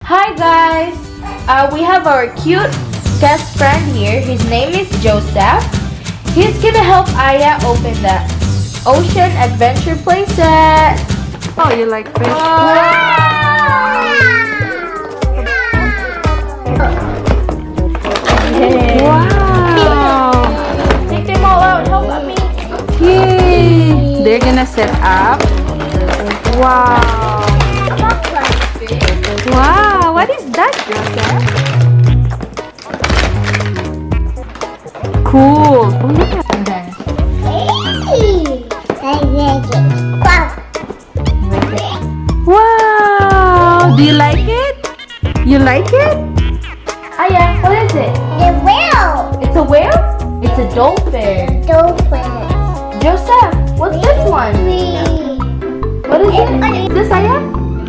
Hi guys! We have our cute guest friend here. His name is Joseph. He's gonna help Ayah open the ocean adventure playset. Oh, you like fish? Wow! Take them all out. Help me. Yay! They're gonna set up. Wow! Wow! What is that, Joseph? Cool! Oh, look at that. Wow! Do you like it? You like it? Ayah, what is it? The whale. It's a whale? It's a dolphin. Dolphin. Joseph, what's this one? What is it? Is this Ayah?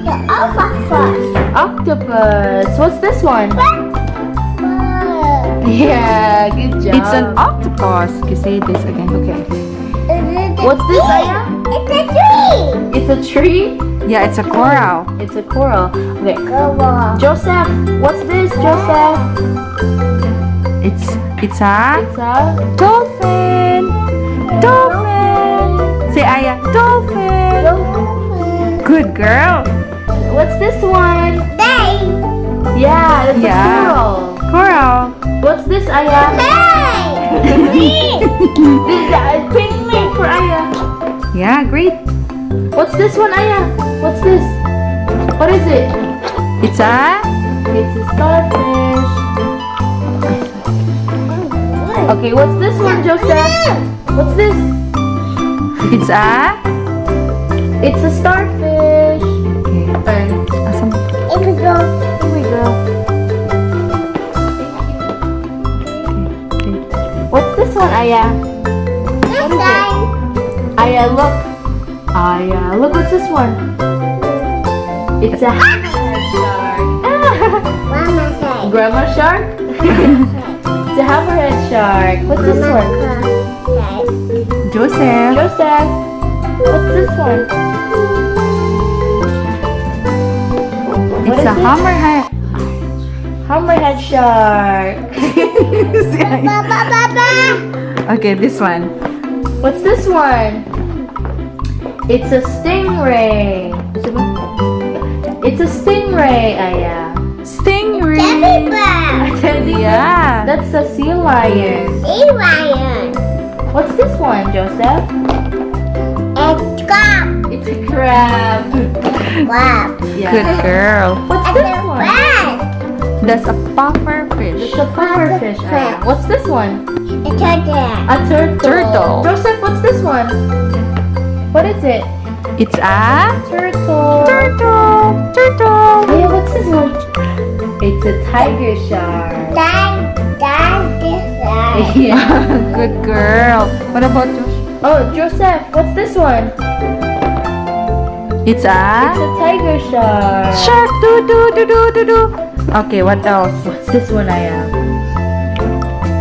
The octopus. Octopus. What's this one? Yeah, good job. It's an octopus. You say this again. Okay. What's this, Ayah? It's a tree. It's a tree? Yeah, it's a coral. It's a coral. Okay. Go on. Joseph, what's this, Joseph? It's a It's a dolphin. Dolphin. Say Ayah, dolphin. Good girl. What's this one? Day. Yeah, that's Yeah. a coral. Coral. What's this, Ayah? Hey. This is a picnic for Ayah. Yeah, great. What's this one, Ayah? What's this? What is it? It's a It's a starfish. Okay, what's this one, Joseph? What's this? it's a It's a starfish. okay. And Awesome. It will go. here we go. What's this one, Ayah? This What is time. it? Ayah, look. Ayah, look what's this one? It's a hammerhead shark. Mama say. Grandma shark? It's a hammerhead shark. What's this one? Joseph. Joseph. What's this one? What It's is a it? hammerhead. Hammerhead shark. See, Ayah. Ba. Okay, this one. What's this one? It's a stingray. It's a stingray, Ayah. Stingray. Teddy bear. Yeah. That's a sea lion. Sea lion. What's this one, Joseph? It's crab. It's a crab. Crab. Yeah. Good girl. What's And this the one? red. That's a puffer fish. It's a pufferfish, Ayah. What's this one? It's a turtle. A turtle. Turtle. Joseph, what's this one? What is it? It's a Turtle. turtle. Ayah, what's this one? It's a tiger shark. Yeah. Good girl. What about Josh? Oh, Joseph, what's this one? It's It's a tiger shark. shark. Do. Okay, what else? What's this one, Ayah?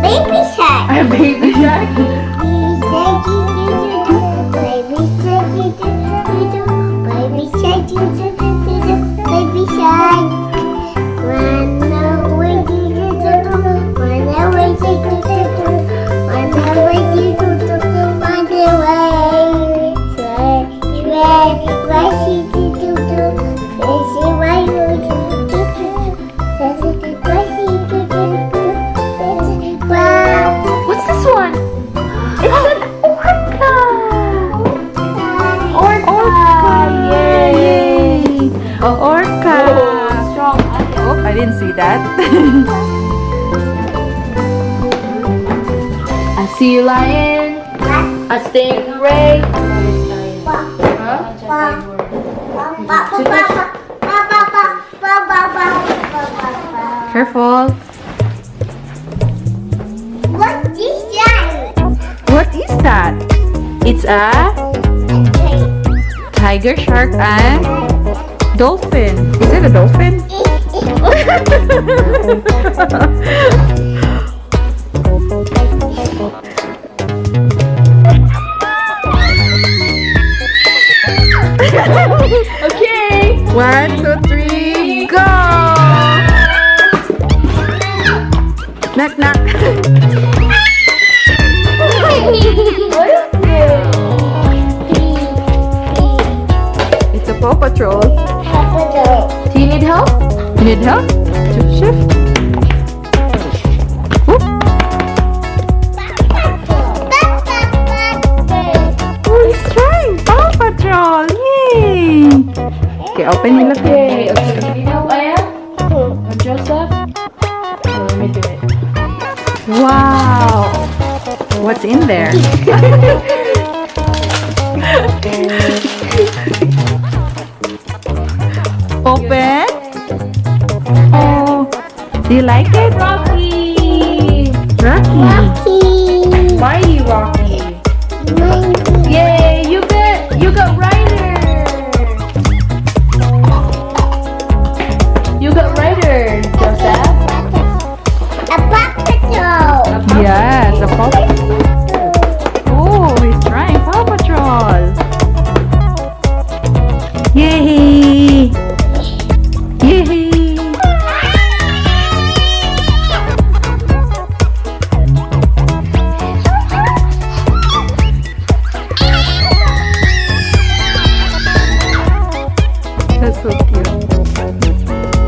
Baby shark. A baby shark. Baby shark. Run away, run away, run What's this one? It's an orca. Orca. Yay. Orca. Oh, strong. Oh, I didn't see that. A sea lion. A stingray. Huh? Careful. What is that? What is that? It's a tiger shark and dolphin. Is it a dolphin? Okay. 1, 2, 3, go! Knock, knock. What is this? It's a Paw Patrol. Do you need help? You need help? Joseph? Whoop. Oh, he's trying Paw Patrol. Yay! Okay, open your look. Okay, okay. You need help, Ayah? Or Joseph? Oh, let me do it. Wow. What's in there? Open. Oh, do you like it? Rocky! Rocky. Mighty Rocky! Mine